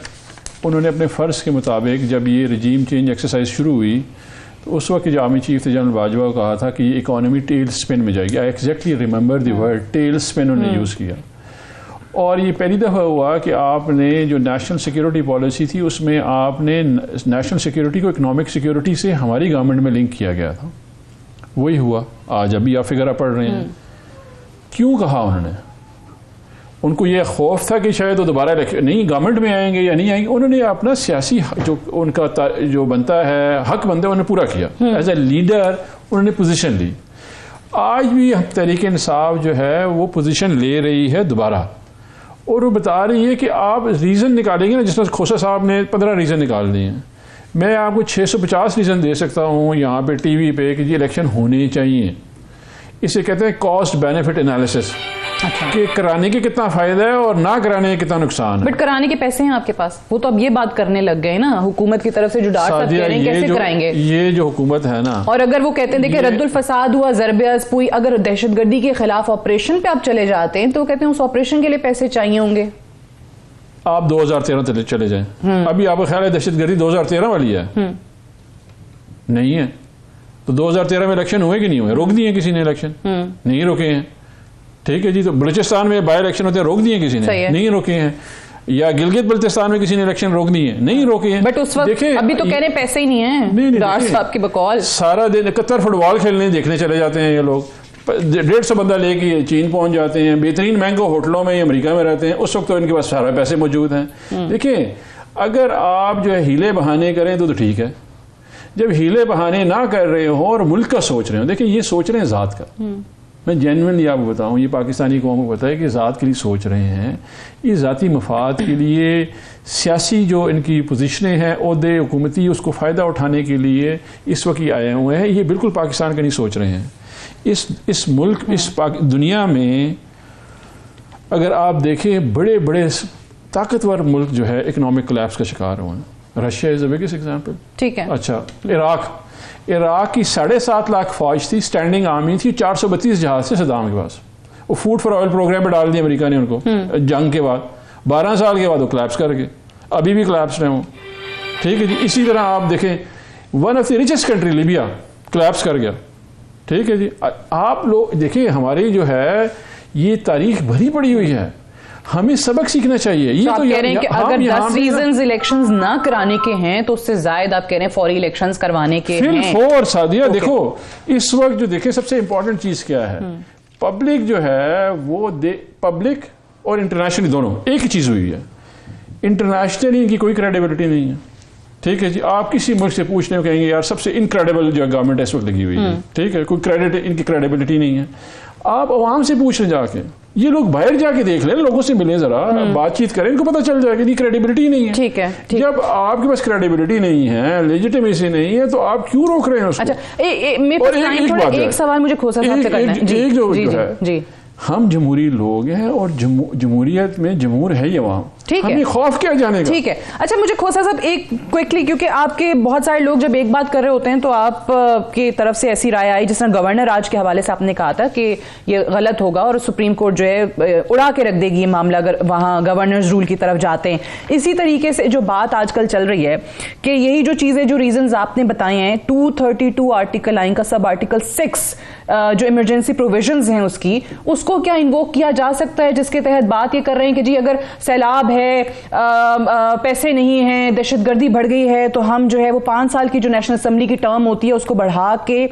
उन्होंने अपने फ़र्ज़ के मुताबिक जब ये रजीम चेंज एक्सरसाइज शुरू हुई तो उस वक्त जो आर्मी चीफ थे जनरल बाजवा को कहा था कि इकॉनमी टेल स्पिन में जाएगी। I exactly remember the word tailspin उन्होंने यूज़ किया। और ये पहली दफ़ा हुआ कि आपने जो नेशनल सिक्योरिटी पॉलिसी थी उसमें आपने नेशनल सिक्योरिटी को इकनॉमिक सिक्योरिटी से हमारी गवर्नमेंट में लिंक किया गया था। वही हुआ आज, अभी आप फिगर पढ़ रहे हैं। क्यों कहा उन्होंने? उनको ये खौफ था कि शायद वो दोबारा नहीं गवर्नमेंट में आएंगे या नहीं आएंगे। उन्होंने अपना सियासी जो उनका जो बनता है हक बनता है उन्होंने पूरा किया। एज ए लीडर उन्होंने पोजीशन ली। आज भी तहरीक इंसाफ जो है वो पोजीशन ले रही है दोबारा, और वो बता रही है कि आप रीज़न निकालेंगे ना, जिस तरह खोसा साहब ने 15 रीज़न निकाल दिए हैं, मैं आपको 650 रीज़न दे सकता हूँ यहाँ पे टीवी पे कि ये इलेक्शन होने चाहिए। इसे कहते हैं कॉस्ट बेनिफिट एनालिसिस। अच्छा। कि कराने के कितना फायदा है और ना कराने के कितना नुकसान है। बट कराने के पैसे हैं आपके पास, वो तो अब ये बात करने लग गए ना हुकूमत की तरफ से जो डांट सकते हैं कैसे कराएंगे ये जो हुकूमत है ना। और अगर वो कहते हैं देखिए रद्दुल फसाद हुआ, ज़रब-ए-अज़पुई, अगर दहशतगर्दी के खिलाफ ऑपरेशन पे आप चले जाते हैं तो कहते हैं उस ऑपरेशन के लिए पैसे चाहिए होंगे। आप 2013 चले जाएं, अभी आपका ख्याल है दहशतगर्दी 2013 वाली है? नहीं है। तो 2013 में इलेक्शन हुए कि नहीं हुए? रोक दिए किसी ने इलेक्शन? नहीं रोके हैं। ठीक है जी। तो बलूचिस्तान में बाई इलेक्शन होते हैं, रोक दिए किसी ने? नहीं रोके हैं। या गिलगित बल्तिस्तान में किसी ने इलेक्शन रोक दिए? नहीं रोके हैं। बट उस वक्त अभी तो कह रहे पैसे ही नहीं है। डार साहब की बकौल, सारा दिन कतर फुटबॉल खेलने देखने चले जाते हैं ये लोग। 150 बंदा लेके चीन पहुंच जाते हैं, बेहतरीन महंगे होटलों में अमेरिका में रहते हैं। उस वक्त तो इनके पास सारे पैसे मौजूद हैं। देखिए अगर आप जो है हीले बहाने करें तो ठीक है, जब हीले बहाने ना कर रहे हो और मुल्क का सोच रहे हो, देखिए ये सोच रहे हैं ज़ात का। मैं जेन्युइनली आपको बताऊं, ये पाकिस्तानी कौम को पता है कि ज़ात के लिए सोच रहे हैं। ये ज़ाती मफाद के लिए सियासी जो इनकी पोजीशनें हैं, ओहदे हुकूमती, उसको फ़ायदा उठाने के लिए इस वक्त ये आए हुए हैं। ये बिल्कुल पाकिस्तान का नहीं सोच रहे हैं। इस मुल्क, इस दुनिया में अगर आप देखें बड़े बड़े ताकतवर मुल्क जो है इकोनॉमिक कोलैप्स का शिकार हुए हैं। Russia is the biggest example. ठीक है। अच्छा, इराक की 7.5 लाख फौज थी, स्टैंडिंग आर्मी थी, 432 जहाज थे सद्दाम के पास। वो फूड फॉर ऑयल प्रोग्राम में डाल दिया अमेरिका ने उनको जंग के बाद। 12 साल के बाद वो कोलैप्स कर गए, अभी भी कोलैप्स है वो। ठीक है जी। इसी तरह आप देखें one of the richest country Libya collapse कर गया। ठीक है जी। आप लोग देखिए हमारी जो है ये तारीख भरी पड़ी हुई है, हमें सबक सीखना चाहिए। ये तो कह रहे हैं कि अगर 10 रीजंस इलेक्शंस ना कराने के हैं तो उससे ज्यादा आप कह रहे हैं फौरी इलेक्शंस करवाने के हैं। और सादिया देखो इस वक्त जो देखें सबसे इंपॉर्टेंट चीज क्या है, पब्लिक जो है वो पब्लिक और इंटरनेशनली दोनों एक ही चीज हुई है। इंटरनेशनली इनकी कोई क्रेडिबिलिटी नहीं है। ठीक है जी। आप किसी मुल्क से पूछने को कहेंगे यार सबसे इनक्रेडिबल जो गवर्नमेंट इस वक्त लगी हुई है, ठीक है, कोई इनकी क्रेडिबिलिटी नहीं है। आप आवाम से पूछ लें जाके, ये लोग बाहर जाके देख लें, लोगों से मिलें, जरा बातचीत करें, इनको पता चल जाएगा कि क्रेडिबिलिटी नहीं है। ठीक है। जब आपके पास क्रेडिबिलिटी नहीं है, लेजिटिमेसी नहीं है, तो आप क्यों रोक रहे हैं उसको? अच्छा, एक सवाल मुझे खोसा साहब से करना है। एक जो है हम जमहूरी लोग हैं और जमहूरियत में जमहूर है ये वहाँ, ठीक है, हमें खौफ क्या जाने का। ठीक है। अच्छा मुझे खोसा साहब एक क्विकली, क्योंकि आपके बहुत सारे लोग जब एक बात कर रहे होते हैं तो आप की तरफ से ऐसी राय आई, जिस तरह गवर्नर आज के हवाले से आपने कहा था कि ये गलत होगा और सुप्रीम कोर्ट जो है उड़ा के रख देगी ये मामला अगर वहाँ गवर्नर्स रूल की तरफ जाते हैं। इसी तरीके से जो बात आजकल चल रही है कि यही जो चीजें, जो रीजंस आपने बताए हैं, 232 आर्टिकल आइन का सब आर्टिकल 6 जो इमरजेंसी प्रोविजंस हैं उसको क्या इन्वोक किया जा सकता है, जिसके तहत बात ये कर रहे हैं कि जी अगर सैलाब है, पैसे नहीं है, दहशतगर्दी बढ़ गई है, तो हम जो है वो 5 साल की जो नेशनल असेंबली की टर्म होती है उसको बढ़ा के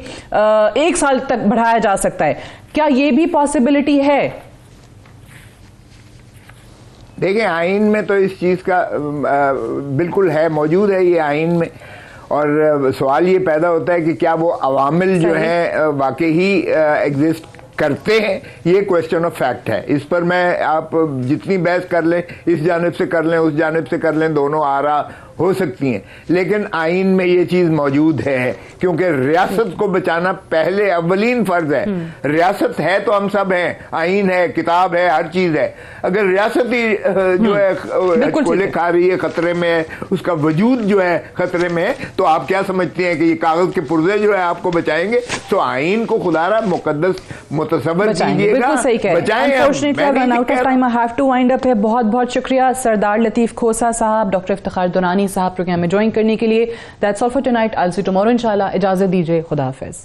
1 साल तक बढ़ाया जा सकता है। क्या ये भी पॉसिबिलिटी है? देखिए आइन में तो इस चीज़ का बिल्कुल है, मौजूद है ये आइन में, और सवाल ये पैदा होता है कि क्या वो अवामिल जो हैं वाकई ही एग्जिस्ट करते हैं, ये क्वेश्चन ऑफ फैक्ट है। इस पर मैं आप जितनी बहस कर लें, इस जानिब से कर लें, उस जानिब से कर लें, दोनों आरा हो सकती हैं, लेकिन आइन में ये चीज़ मौजूद है, क्योंकि रियासत को बचाना पहले अव्वलीन फर्ज है। रियासत है तो हम सब हैं, आइन है, किताब है, हर चीज़ है। अगर रियासत ही जो है कोले खा रही है, खतरे में है, उसका वजूद जो है खतरे में है, तो आप क्या समझते हैं कि ये कागज के पुर्जे जो है आपको बचाएंगे? तो आइन को खुदारा मुकद्दस मुतसव्वुर कीजिएगा, बचाएं। बहुत बहुत शुक्रिया सरदार लतीफ खोसा साहब, डॉक्टर इफ्तिखार दुरानी साहब प्रोग्राम में ज्वाइन करने के लिए। That's all for tonight, I will see you tomorrow इंशाल्लाह। इजाजत दीजिए, खुदा हाफिज।